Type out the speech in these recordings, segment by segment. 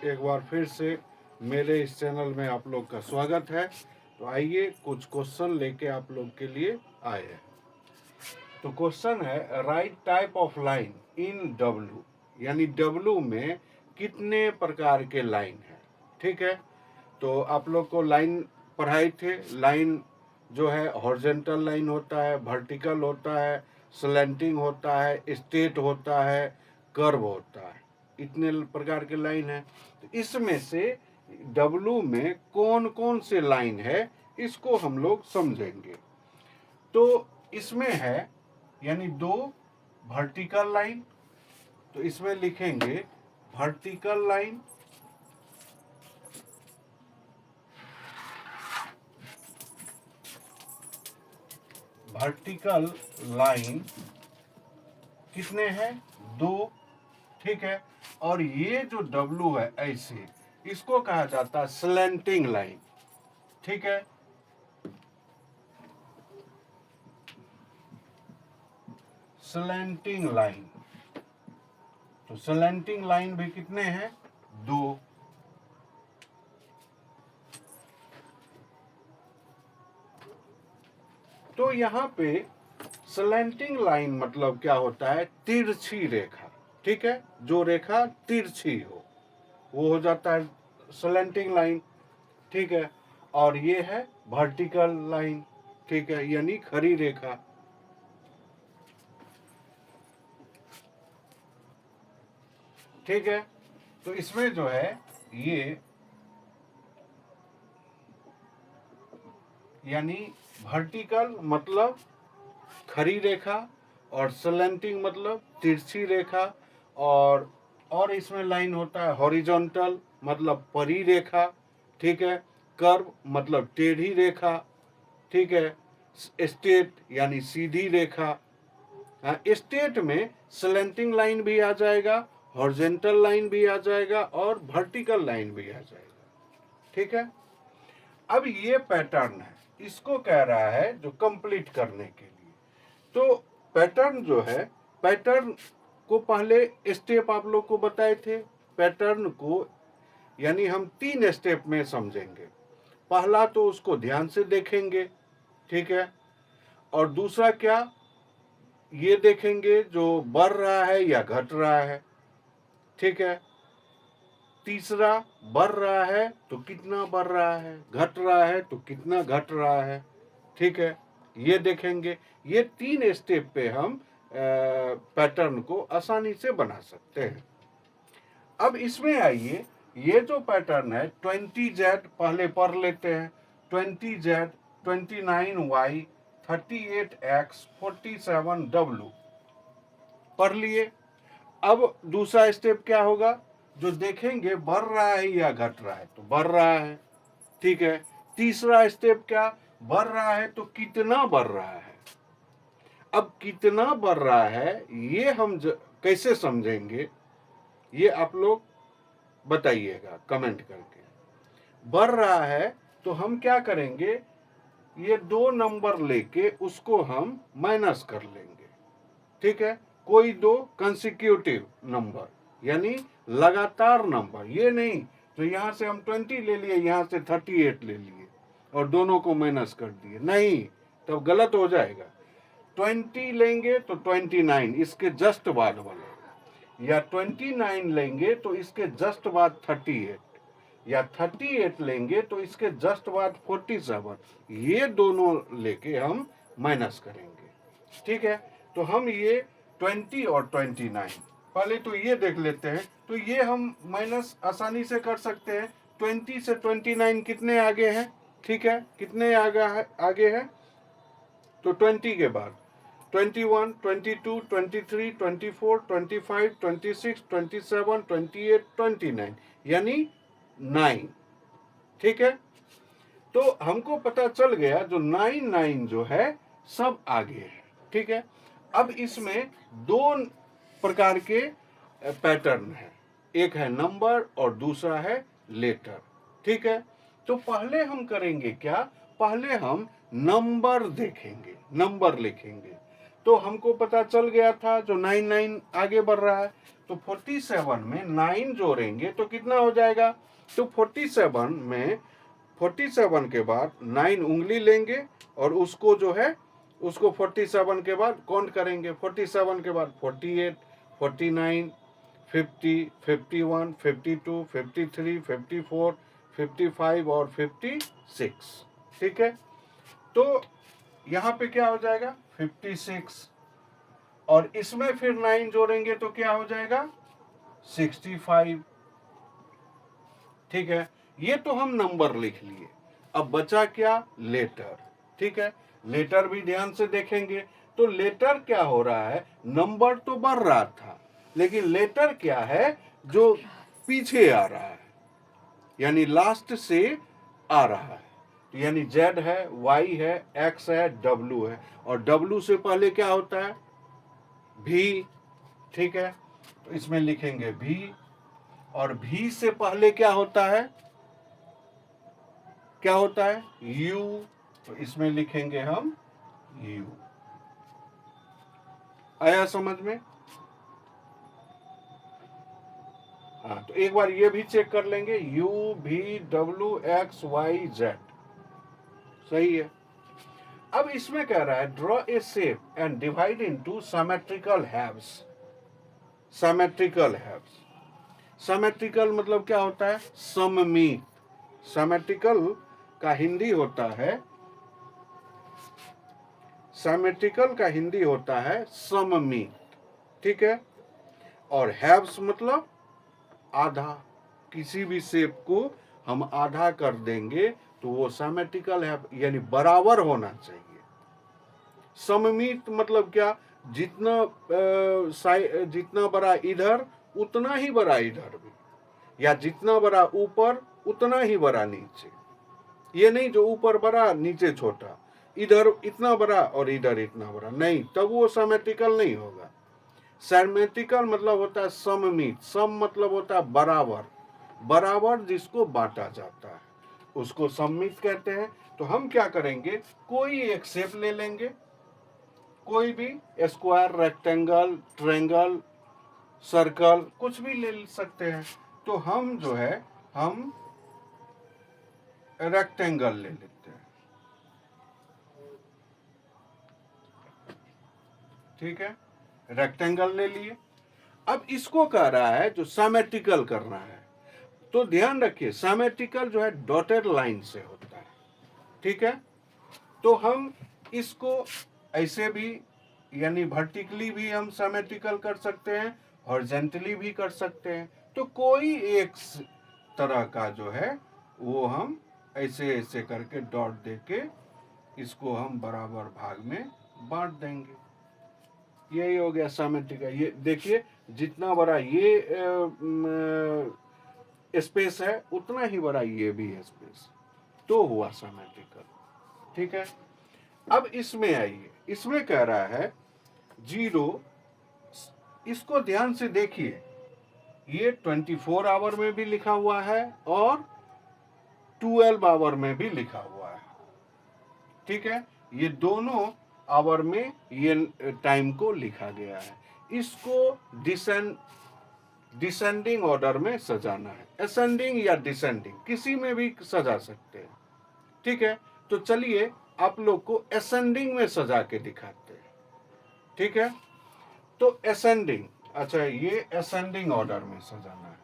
एक बार फिर से मेरे इस चैनल में आप लोग का स्वागत है। तो आइए कुछ क्वेश्चन लेके आप लोग के लिए आए हैं। तो क्वेश्चन है right type of line in W, यानी डब्लू में कितने प्रकार के लाइन है। ठीक है, तो आप लोग को लाइन पढ़ाई थे। लाइन जो है हॉरिजॉन्टल लाइन होता है, वर्टिकल होता है, स्लैंटिंग होता है, स्ट्रेट होता है, कर्व होता है। इतने प्रकार के लाइन है। तो इसमें से डब्लू में कौन कौन से लाइन है इसको हम लोग समझेंगे। तो इसमें है यानी दो वर्टिकल लाइन, तो इसमें लिखेंगे वर्टिकल लाइन, वर्टिकल लाइन कितने हैं? दो। ठीक है, और ये जो डब्लू है ऐसे, इसको कहा जाता है स्लैंटिंग लाइन। ठीक है, स्लैंटिंग लाइन। तो स्लैंटिंग लाइन भी कितने हैं? दो। तो यहां पे स्लैंटिंग लाइन मतलब क्या होता है? तिरछी रेखा। ठीक है, जो रेखा तिरछी हो वो हो जाता है स्लैंटिंग लाइन। ठीक है, और ये है वर्टिकल लाइन। ठीक है, यानी खड़ी रेखा। ठीक है, तो इसमें जो है ये यानी वर्टिकल मतलब खड़ी रेखा और स्लैंटिंग मतलब तिरछी रेखा, और इसमें लाइन होता है हॉरिजॉन्टल मतलब परी रेखा। ठीक है, कर्व मतलब टेढ़ी रेखा। ठीक है, स्ट्रेट यानी सीधी रेखा। स्ट्रेट में स्लैंटिंग लाइन भी आ जाएगा, हॉरिजॉन्टल लाइन भी आ जाएगा और वर्टिकल लाइन भी आ जाएगा। ठीक है, अब ये पैटर्न है, इसको कह रहा है जो कंप्लीट करने के लिए। तो पैटर्न जो है, पैटर्न को पहले स्टेप आप लोग को बताए थे। पैटर्न को यानी हम 3 स्टेप में समझेंगे। पहला तो उसको ध्यान से देखेंगे। ठीक है, और दूसरा क्या, ये देखेंगे जो बढ़ रहा है या घट रहा है। ठीक है, तीसरा बढ़ रहा है तो कितना बढ़ रहा है, घट रहा है तो कितना घट रहा है। ठीक है, ये देखेंगे। ये 3 स्टेप पे हम पैटर्न को आसानी से बना सकते हैं। अब इसमें आइए, ये जो पैटर्न है 20Z पहले पढ़ लेते हैं। 20Z, 29Y, 38X, 47W पढ़ लिए। अब दूसरा स्टेप क्या होगा? जो देखेंगे बढ़ रहा है या घट रहा है तो बढ़ रहा है। ठीक है, तीसरा स्टेप क्या, बढ़ रहा है तो कितना बढ़ रहा है। अब कितना बढ़ रहा है ये हम कैसे समझेंगे, ये आप लोग बताइएगा कमेंट करके। बढ़ रहा है तो हम क्या करेंगे, ये 2 नंबर लेके उसको हम माइनस कर लेंगे। ठीक है, कोई 2 कंसेक्यूटिव नंबर यानी लगातार नंबर, ये नहीं तो यहां से हम 20 ले लिए, यहां से 38 ले लिए और दोनों को माइनस कर दिए, नहीं तब गलत हो जाएगा। 20 लेंगे तो 29 इसके जस्ट बाद वाला, या 29 लेंगे तो इसके जस्ट बाद 38, या 38 लेंगे तो इसके जस्ट बाद 47, ये दोनों लेके हम माइनस करेंगे। ठीक है, तो हम ये 20 और 29 पहले तो ये देख लेते हैं। तो ये हम माइनस आसानी से कर सकते हैं। 20 से 29 कितने आगे हैं? ठीक है, कितने आगे है? तो 20 के बाद 21, 22, 23, 24, 25, 26, 27, 28, 29 यानी 9। ठीक है, तो हमको पता चल गया जो 9 जो है सब आगे है। ठीक है, अब इसमें 2 प्रकार के पैटर्न है, एक है नंबर और दूसरा है लेटर। ठीक है, तो पहले हम करेंगे क्या, पहले हम नंबर देखेंगे, नंबर लिखेंगे। तो हमको पता चल गया था जो 9 9 आगे बढ़ रहा है, तो 47 में 9 जोड़ेंगे तो कितना हो जाएगा, तो 47 में 47 के बाद 9 उंगली लेंगे और उसको जो है उसको 47 के बाद काउंट करेंगे, 47 के बाद 48, 49, 50, 51, 52, 53, 54, 55 और 56। ठीक है, तो यहाँ पे क्या हो जाएगा 56 और इसमें फिर 9 जोड़ेंगे तो क्या हो जाएगा 65। ठीक है, ये तो हम नंबर लिख लिए। अब बचा क्या, लेटर। ठीक है, लेटर भी ध्यान से देखेंगे तो लेटर क्या हो रहा है, नंबर तो बढ़ रहा था लेकिन लेटर क्या है जो पीछे आ रहा है, यानी लास्ट से आ रहा है। तो यानी Z है, Y है, X है, W है और W से पहले क्या होता है, V। ठीक है, तो इसमें लिखेंगे V और V से पहले क्या होता है, क्या होता है, U। तो इसमें लिखेंगे हम U। आया समझ में? हाँ, तो एक बार ये भी चेक कर लेंगे, U V W X Y Z सही है। अब इसमें कह रहा है draw A shape and divide into symmetrical haves. Symmetrical haves, symmetrical मतलब क्या होता है, सममित। सिमेट्रिकल का हिंदी होता है, सिमेट्रिकल का हिंदी होता है सममित। ठीक है, और हैव्स मतलब आधा, किसी भी शेप को हम आधा कर देंगे तो वो सिमेट्रिकल है, यानी बराबर होना चाहिए। सममित मतलब क्या, जितना बड़ा इधर उतना ही बड़ा इधर भी, या जितना बड़ा ऊपर उतना ही बड़ा नीचे। ये नहीं जो ऊपर बड़ा नीचे छोटा, इधर इतना बड़ा और इधर इतना बड़ा, नहीं, तब वो सिमेट्रिकल नहीं होगा। सिमेट्रिकल मतलब होता है सममित, सम मतलब होता है बराबर, बराबर जिसको बांटा जाता है उसको सममित कहते हैं। तो हम क्या करेंगे, कोई एक शेप ले लेंगे, कोई भी, स्क्वायर, रेक्टेंगल, ट्रायंगल, सर्कल, कुछ भी ले सकते हैं। तो हम जो है हम रेक्टेंगल ले लेते हैं। ठीक है, रेक्टेंगल ले लिए। अब इसको कह रहा है जो सिमेट्रिकल करना है, तो ध्यान रखिए सिमेट्रिकल जो है डॉटेड लाइन से होता है। ठीक है, तो हम इसको ऐसे भी, यानी वर्टिकली भी हम सिमेट्रिकल कर सकते हैं, हॉरिजॉन्टली भी कर सकते हैं। तो कोई एक तरह का जो है वो हम ऐसे ऐसे करके डॉट देके इसको हम बराबर भाग में बांट देंगे। यही हो गया सिमेट्रिकल। ये देखिए जितना बड़ा ये स्पेस है उतना ही बड़ा ये भी स्पेस, तो हुआ सिमेट्रिकल। ठीक है, अब इसमें आइए, इसमें कह रहा है 0, इसको ध्यान से देखिए, ये 24 आवर में भी लिखा हुआ है और 12 आवर में भी लिखा हुआ है। ठीक है, ये दोनों आवर में ये टाइम को लिखा गया है। इसको डिसेंडिंग ऑर्डर में सजाना है, असेंडिंग या डिसेंडिंग किसी में भी सजा सकते हैं। ठीक है, तो चलिए आप लोग को असेंडिंग में सजा के दिखाते हैं। ठीक है, तो असेंडिंग, अच्छा ये असेंडिंग ऑर्डर में सजाना है।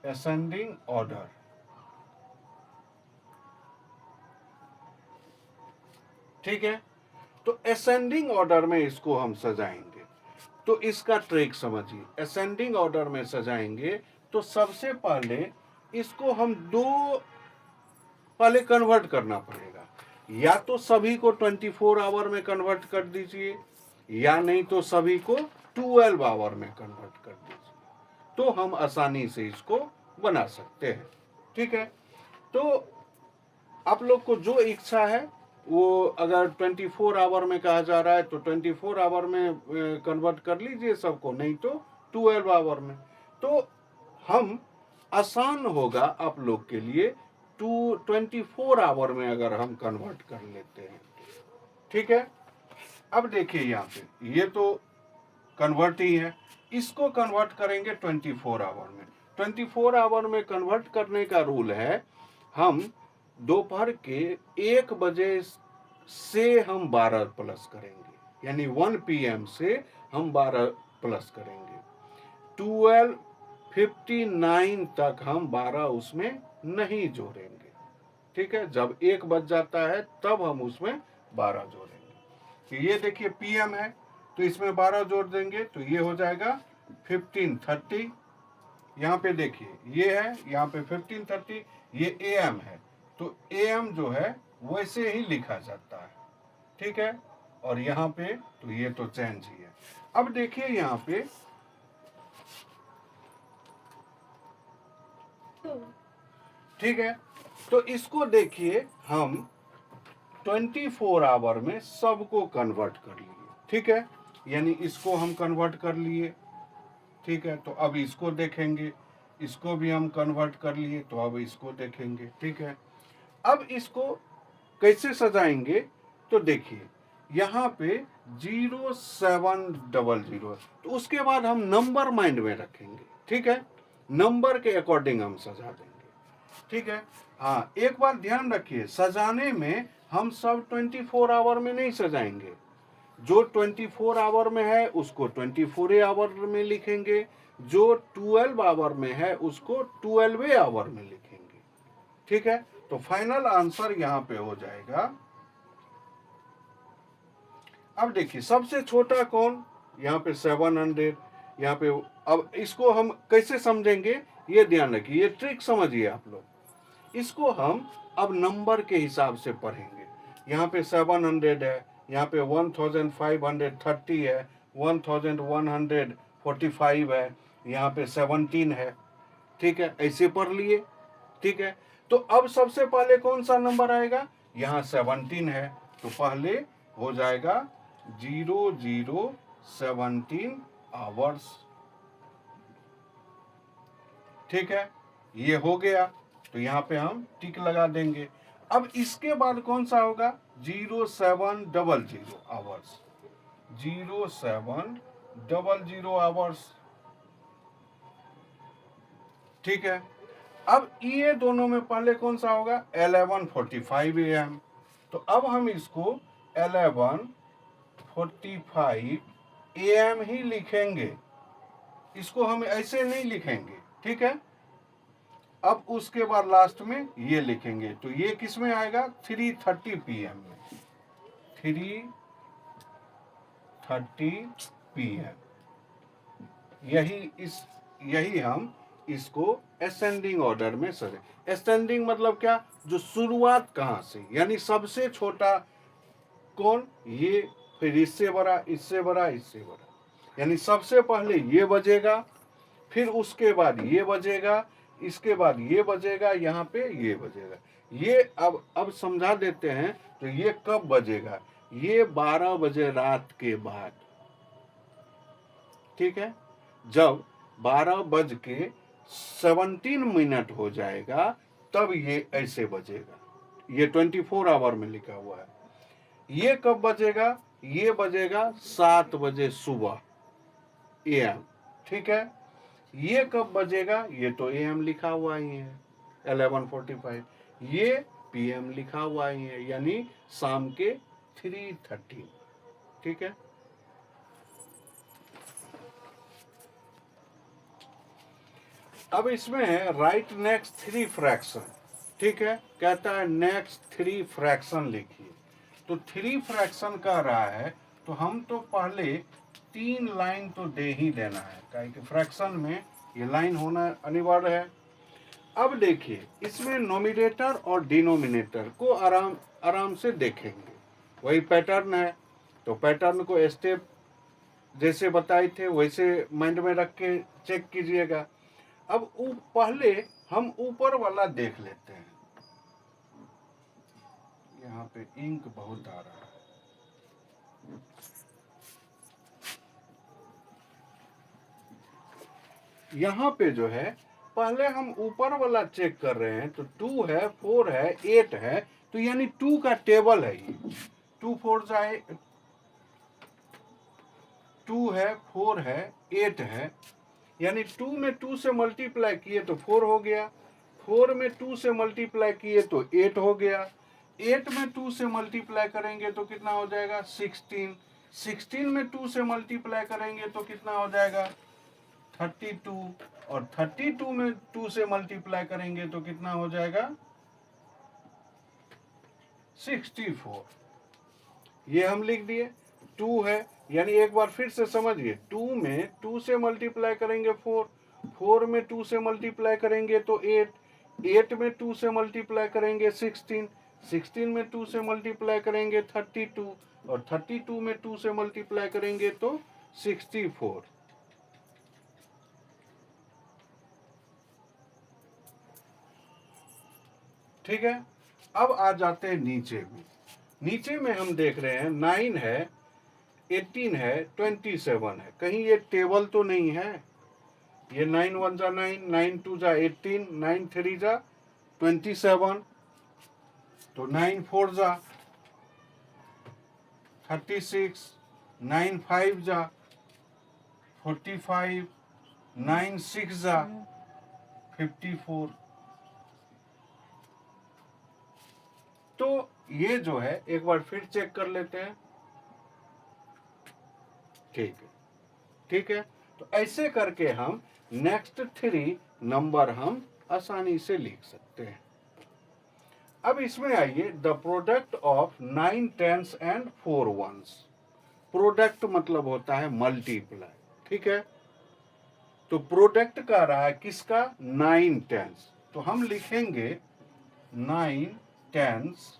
असेंडिंग ऑर्डर, ठीक है, तो असेंडिंग ऑर्डर में इसको हम सजाएंगे। तो इसका ट्रिक समझिए, असेंडिंग ऑर्डर में सजाएंगे तो सबसे पहले इसको हम पहले कन्वर्ट करना पड़ेगा, या तो सभी को 24 आवर में कन्वर्ट कर दीजिए या नहीं तो सभी को 12 आवर में कन्वर्ट कर दीजिए, तो हम आसानी से इसको बना सकते हैं। ठीक है, तो आप लोग को जो इच्छा है वो, अगर 24 आवर में कहा जा रहा है तो 24 आवर में कन्वर्ट कर लीजिए सबको, नहीं तो 12 आवर में। तो हम आसान होगा आप लोग के लिए 24 आवर में अगर हम कन्वर्ट कर लेते हैं, ठीक है। अब देखिए यहाँ पे ये तो कन्वर्ट ही है, इसको कन्वर्ट करेंगे 24 आवर में। 24 आवर में कन्वर्ट करने का रूल है, हम दोपहर के 1 बजे से हम 12 प्लस करेंगे, यानी 1 PM से हम 12 प्लस करेंगे। 12:59 तक हम 12 उसमें नहीं जोड़ेंगे, ठीक है। जब 1 बज जाता है तब हम उसमें 12 जोड़ेंगे। तो ये देखिए PM है, तो इसमें 12 जोड़ देंगे तो ये हो जाएगा 15:30। यहाँ पे देखिए ये है, यहाँ पे 15:30, ये AM है, तो AM जो है वैसे ही लिखा जाता है, ठीक है। और यहाँ पे तो ये तो चेंज ही है। अब देखिए यहाँ पे ठीक है, तो इसको देखिए हम 24 आवर में सबको कन्वर्ट कर लिए, ठीक है। यानी इसको हम कन्वर्ट कर लिए, ठीक है। तो अब इसको देखेंगे, इसको भी हम कन्वर्ट कर लिए, तो अब इसको देखेंगे, ठीक है। अब इसको कैसे सजाएंगे, तो देखिए यहाँ पे 0700, तो उसके बाद हम नंबर माइंड में रखेंगे, ठीक है। नंबर के अकॉर्डिंग हम सजा देंगे, ठीक है। हाँ, एक बात ध्यान रखिए, सजाने में हम सब 24 आवर में नहीं सजाएंगे। जो 24 आवर में है उसको 24 आवर में लिखेंगे, जो 12 आवर में है उसको 12 आवर में लिखेंगे, ठीक है। तो फाइनल आंसर यहाँ पे हो जाएगा। अब देखिए सबसे छोटा कौन, यहाँ पे 700, यहाँ पे। अब इसको हम कैसे समझेंगे ये ध्यान रखिए, ये ट्रिक समझिए आप लोग। इसको हम अब नंबर के हिसाब से पढ़ेंगे। यहाँ पे 700 है, यहाँ पे 1530 है, 1145 है, यहाँ पे 17 है, ठीक है। ऐसे पढ़ लिए, ठीक है। तो अब सबसे पहले कौन सा नंबर आएगा, यहाँ 17 है, तो पहले हो जाएगा 0017 आवर्स, ठीक है। ये हो गया, तो यहाँ पे हम टिक लगा देंगे। अब इसके बाद कौन सा होगा, 0700 आवर्स, 0700 आवर्स, ठीक है। अब ये दोनों में पहले कौन सा होगा, 11:45 AM, तो अब हम इसको 11:45 AM ही लिखेंगे, इसको हम ऐसे नहीं लिखेंगे, ठीक है। अब उसके बाद लास्ट में ये लिखेंगे, तो ये किस में आएगा, 3:30 PM में, 3:30 PM। यही हम इसको असेंडिंग ऑर्डर में सजे। असेंडिंग मतलब क्या, जो शुरुआत कहाँ से, यानी सबसे छोटा कौन, ये, फिर इससे बड़ा, इससे बड़ा, इससे बड़ा, यानी सबसे पहले ये बजेगा, फिर उसके बाद ये बजेगा, इसके बाद ये बजेगा, यहाँ पे ये बजेगा। ये अब समझा देते हैं, तो ये कब बजेगा, ये 12 बजे रात के बाद, ठीक है। जब 12:17 हो जाएगा तब ये ऐसे बजेगा, ये 24 आवर में लिखा हुआ है। ये कब बजेगा, ये बजेगा 7 बजे सुबह AM, ठीक है। ये कब बजेगा, ये तो AM लिखा हुआ ही है 11:45, ये PM लिखा हुआ ही है, यानी शाम के 3:30, ठीक है। अब इसमें है राइट नेक्स्ट 3 फ्रैक्शन, ठीक है। कहता है नेक्स्ट 3 फ्रैक्शन लिखिए, तो 3 फ्रैक्शन कह रहा है, तो हम तो पहले 3 लाइन तो दे ही देना है, क्योंकि फ्रैक्शन में ये लाइन होना अनिवार्य है। अब देखिए इसमें नोमिनेटर और डिनोमिनेटर को आराम से देखेंगे, वही पैटर्न है, तो पैटर्न को स्टेप जैसे बताए थे वैसे माइंड में रख के चेक कीजिएगा। अब पहले हम ऊपर वाला देख लेते हैं, यहाँ पे इंक बहुत आ रहा है। यहाँ पे जो है पहले हम ऊपर वाला चेक कर रहे हैं, तो 2 है, 4 है, 8 है, तो यानी 2 का टेबल है ये। 2 4 जाए 2 है, 4 है, 8 है, यानी 2 में 2 से मल्टीप्लाई किए तो 4 हो गया, 4 में 2 से मल्टीप्लाई किए तो 8 हो गया, 8 में 2 से मल्टीप्लाई करेंगे तो कितना हो जाएगा 16, 16 में 2 से मल्टीप्लाई करेंगे तो कितना हो जाएगा 32, और 32 में 2 से मल्टीप्लाई करेंगे तो कितना हो जाएगा 64। ये हम लिख दिए। 2 है, यानी एक बार फिर से समझिए, 2 में 2 से मल्टीप्लाई करेंगे 4, 4 में 2 से मल्टीप्लाई करेंगे तो 8, 8 में 2 से मल्टीप्लाई करेंगे 16, 16 में 2 से मल्टीप्लाई करेंगे 32, और 32 में 2 से मल्टीप्लाई करेंगे तो 64। ठीक है, अब आ जाते हैं नीचे में। नीचे में हम देख रहे हैं 9 है, 18 है, 27 है। कहीं ये टेबल तो नहीं है? ये 9 1 जा 9, 9 2 जा 18, 9 3 जा 27, तो 9 4 जा 36, 9 5 जा 45, 9 6 जा 54। तो ये जो है एक बार फिर चेक कर लेते हैं। ठीक है, ठीक है, तो ऐसे करके हम नेक्स्ट 3 नंबर हम आसानी से लिख सकते हैं। अब इसमें आइए, the product of 9 10s and 4 1s। Product मतलब होता है मल्टीप्लाई, ठीक है। तो प्रोडक्ट का रहा है किसका 9 10s, तो हम लिखेंगे 9 10s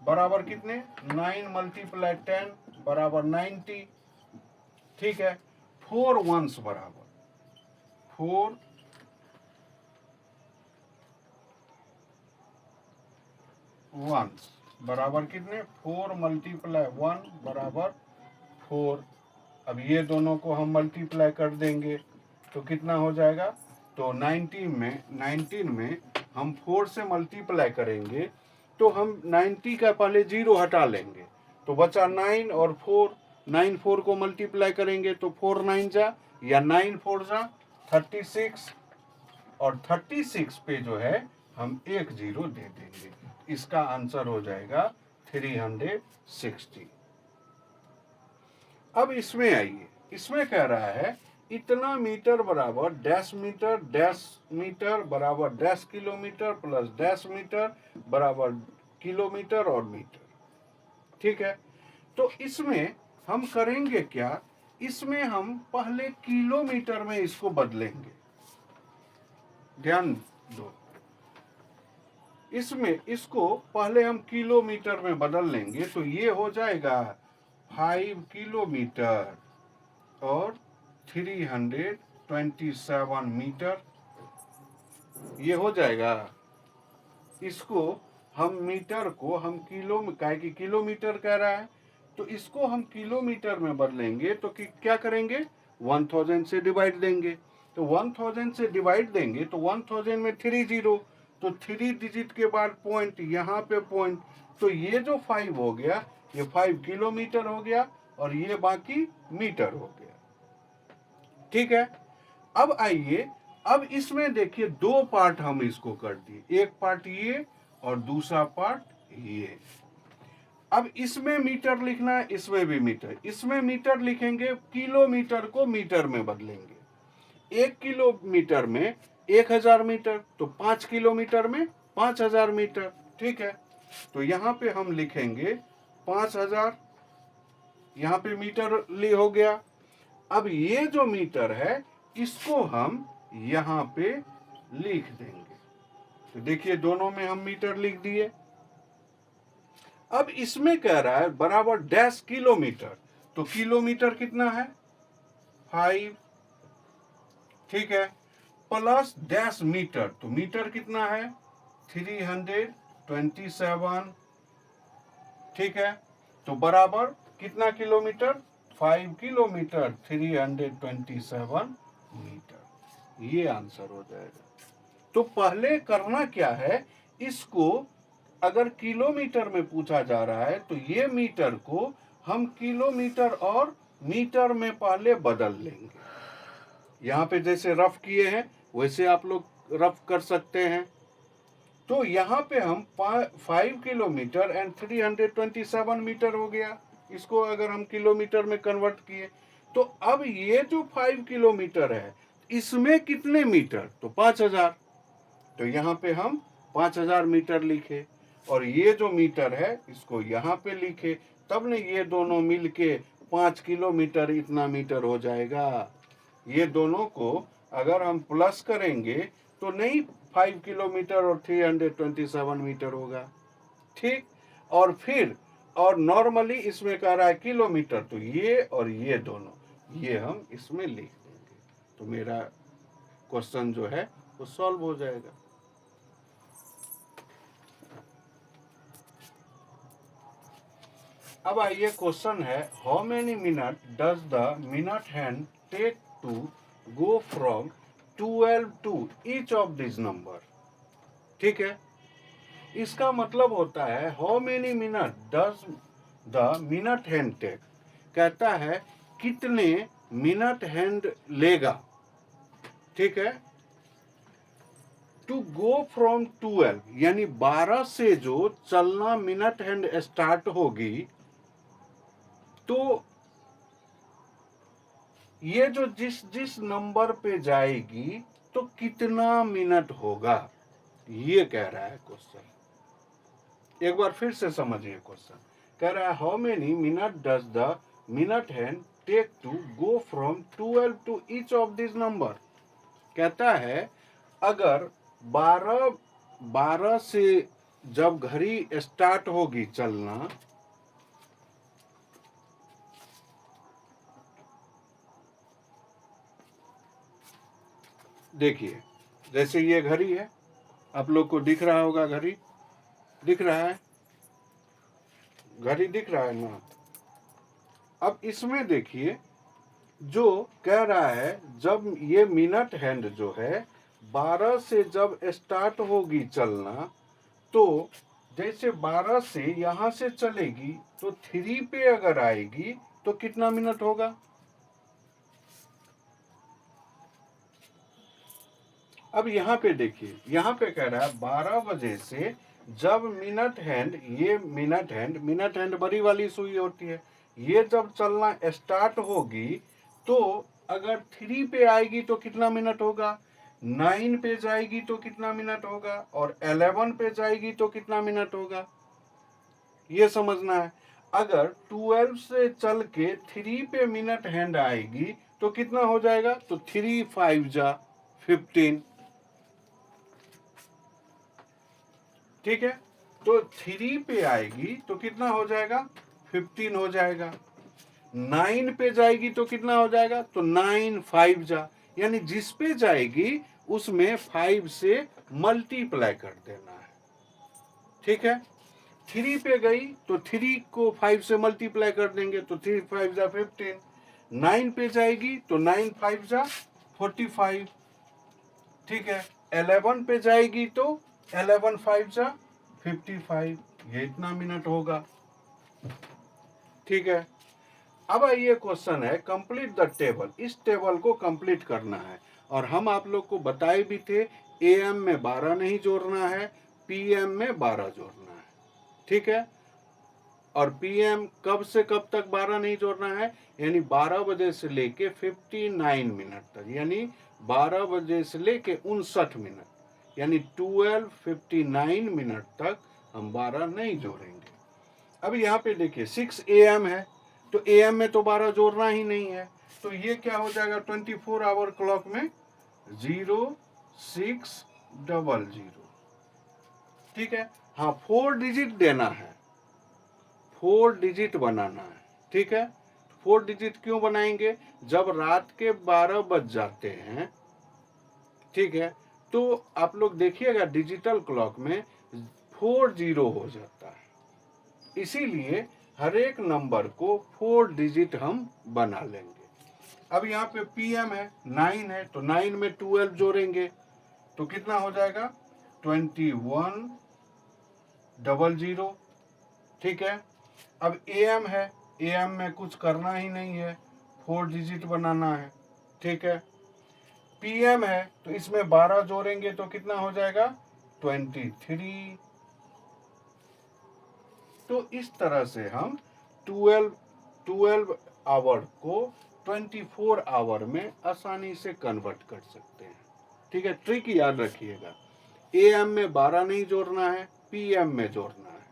बराबर कितने 9 मल्टीप्लाई 10 बराबर 90, ठीक है। 4 1s बराबर 4 1s बराबर कितने 4 मल्टीप्लाई 1 बराबर 4। अब ये दोनों को हम मल्टीप्लाई कर देंगे तो कितना हो जाएगा, तो 19 में हम 4 से मल्टीप्लाई करेंगे तो हम 90 का पहले 0 हटा लेंगे तो बचा 9 और 4, 9 4 को मल्टीप्लाई करेंगे तो 4 9 जा या 9 4 जा 36, और 36 पे जो है हम एक 0 दे देंगे। इसका आंसर हो जाएगा 360। अब इसमें आइए, इसमें कह रहा है इतना मीटर बराबर डैश मीटर बराबर dash kilometre plus dash metre बराबर किलोमीटर और मीटर, ठीक है। तो इसमें हम करेंगे क्या, इसमें हम पहले किलोमीटर में इसको बदलेंगे, ध्यान दो। इसमें इसको पहले हम किलोमीटर में बदल लेंगे तो ये हो जाएगा 5 किलोमीटर और 327 मीटर, ये हो जाएगा। इसको हम मीटर को हम किलो में, काहे कि किलोमीटर कह रहा है, तो इसको हम किलोमीटर में बदलेंगे तो क्या करेंगे 1000 से डिवाइड देंगे, तो 1000 से डिवाइड देंगे तो 1000 में 3 0, तो 3 डिजिट के बाद पॉइंट, यहाँ पे पॉइंट, तो ये जो 5 हो गया ये 5 किलोमीटर हो गया और ये बाकी मीटर हो गया, ठीक है। अब आइए, अब इसमें देखिए 2 पार्ट हम इसको कर दिए, एक पार्ट ये और दूसरा पार्ट ये। अब इसमें मीटर लिखना है, इसमें भी मीटर, इसमें मीटर लिखेंगे, किलोमीटर को मीटर में बदलेंगे। 1 किलोमीटर में 1000 मीटर, तो 5 किलोमीटर में 5000 मीटर, ठीक है। तो यहाँ पे हम लिखेंगे 5000, यहाँ पे मीटर हो गया। अब ये जो मीटर है इसको हम यहाँ पे लिख देंगे, तो देखिए दोनों में हम मीटर लिख दिए। अब इसमें कह रहा है बराबर डैश किलोमीटर, तो किलोमीटर कितना है 5, ठीक है, प्लस डैश मीटर, तो मीटर कितना है 327, ठीक है। तो बराबर कितना किलोमीटर 5 किलोमीटर 327 मीटर। ये आंसर हो जाएगा। तो पहले करना क्या है, इसको अगर किलोमीटर में पूछा जा रहा है तो ये मीटर को हम किलोमीटर और मीटर में पहले बदल लेंगे। यहाँ पे जैसे रफ किए हैं वैसे आप लोग रफ कर सकते हैं। तो यहाँ पे हम 5 किलोमीटर एंड 327 मीटर हो गया। इसको अगर हम किलोमीटर में कन्वर्ट किए तो अब ये जो 5 किलोमीटर है इसमें कितने मीटर, तो 5000। तो यहाँ पे हम 5000 मीटर लिखे और ये जो मीटर है इसको यहाँ पे लिखे, तब ने ये दोनों मिलके 5 किलोमीटर इतना मीटर हो जाएगा। ये दोनों को अगर हम प्लस करेंगे तो नहीं 5 किलोमीटर और 327 मीटर होगा। ठीक, और फिर और नॉर्मली इसमें कह रहा है किलोमीटर, तो ये और ये दोनों ये हम इसमें लिख देंगे, तो मेरा क्वेश्चन जो है वो सॉल्व हो जाएगा। अब आइए क्वेश्चन है, how many minute does the minute hand take to go from 12 to each of this number. ठीक है, इसका मतलब होता है how many minute does the minute hand take, कहता है कितने मिनट हैंड लेगा, ठीक है, टू गो फ्रॉम 12 यानी 12 से जो चलना मिनट हैंड स्टार्ट होगी, तो ये जो जिस जिस नंबर पे जाएगी तो कितना मिनट होगा, ये कह रहा है क्वेश्चन। एक बार फिर से समझिए क्वेश्चन। कह रहा है how many minute does the minute hand take to go from 12 to each of this number. कहता है अगर 12 से जब घड़ी स्टार्ट होगी चलना, देखिए जैसे ये घड़ी है, आप लोग को दिख रहा होगा, घड़ी दिख रहा है, घड़ी दिख रहा है ना। अब इसमें देखिए जो कह रहा है जब ये मिनट हैंड जो है 12 से जब स्टार्ट होगी चलना, तो जैसे 12 से यहां से चलेगी तो 3 पे अगर आएगी तो कितना मिनट होगा। अब यहाँ पे देखिए, यहाँ पे कह रहा है 12 बजे से जब मिनट हैंड, ये मिनट हैंड बड़ी वाली सुई होती है, ये जब चलना स्टार्ट होगी तो अगर 3 पे आएगी तो कितना मिनट होगा, 9 पे जाएगी तो कितना मिनट होगा, और 11 पे जाएगी तो कितना मिनट होगा, ये समझना है। अगर 12 से चल के 3 पे मिनट हैंड आएगी तो कितना हो जाएगा, तो 3 5 जा 15। ठीक है, तो 3 पे आएगी तो कितना हो जाएगा, 15 हो जाएगा। 9 पे जाएगी तो कितना हो जाएगा, तो 9 5 जा, यानी जिस पे जाएगी उसमें 5 से मल्टीप्लाई कर देना है। ठीक है, 3 पे गई तो 3 को 5 से मल्टीप्लाई कर देंगे तो 3 5 जा 15। 9 पे जाएगी तो 9 5 जा 45। ठीक है, 11 पे जाएगी तो 11 5 जा 55, ये इतना मिनट होगा। ठीक है, अब ये क्वेश्चन है कंप्लीट द टेबल, इस टेबल को कंप्लीट करना है। और हम आप लोग को बताए भी थे एएम में 12 नहीं जोड़ना है, पीएम में 12 जोड़ना है। ठीक है, और पीएम कब से कब तक 12 नहीं जोड़ना है, यानी 12 बजे से लेके 59 मिनट तक, यानी 12 बजे से लेके 59 मिनट, यानी 12:59 मिनट तक हम 12 नहीं जोड़ेंगे। अब यहाँ पे देखिए 6 AM है, तो AM में तो 12 जोड़ना ही नहीं है, तो ये क्या हो जाएगा 24 आवर क्लॉक में 0600। ठीक है, हाँ 4 डिजिट देना है, 4 डिजिट बनाना है। ठीक है, 4 डिजिट क्यों बनाएंगे, जब रात के 12 बज जाते हैं, ठीक है, तो आप लोग देखिएगा डिजिटल क्लॉक में 4 0 हो जाता है, इसीलिए हर एक नंबर को 4 डिजिट हम बना लेंगे। अब यहाँ पे PM है 9 है, तो 9 में 12 जोड़ेंगे तो कितना हो जाएगा 2100। ठीक है। अब AM है, AM में कुछ करना ही नहीं है, 4 डिजिट बनाना है। ठीक है। PM है तो इसमें 12 जोड़ेंगे तो कितना हो जाएगा 23। तो इस तरह से हम 12 आवर को 24 आवर में आसानी से कन्वर्ट कर सकते हैं। ठीक है। ट्रिक याद रखिएगा, AM में 12 नहीं जोड़ना है, PM में जोड़ना है।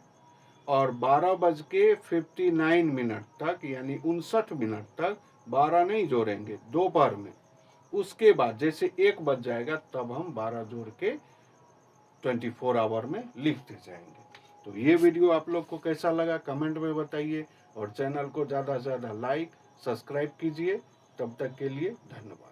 और 12:59 तक यानी 59 मिनट तक 12 नहीं जोड़ेंगे दोपहर में। उसके बाद जैसे 1 बज जाएगा तब हम 12 जोड़ के 24 आवर में लिखते जाएंगे। तो ये वीडियो आप लोग को कैसा लगा कमेंट में बताइए, और चैनल को ज़्यादा से ज़्यादा लाइक सब्सक्राइब कीजिए। तब तक के लिए धन्यवाद।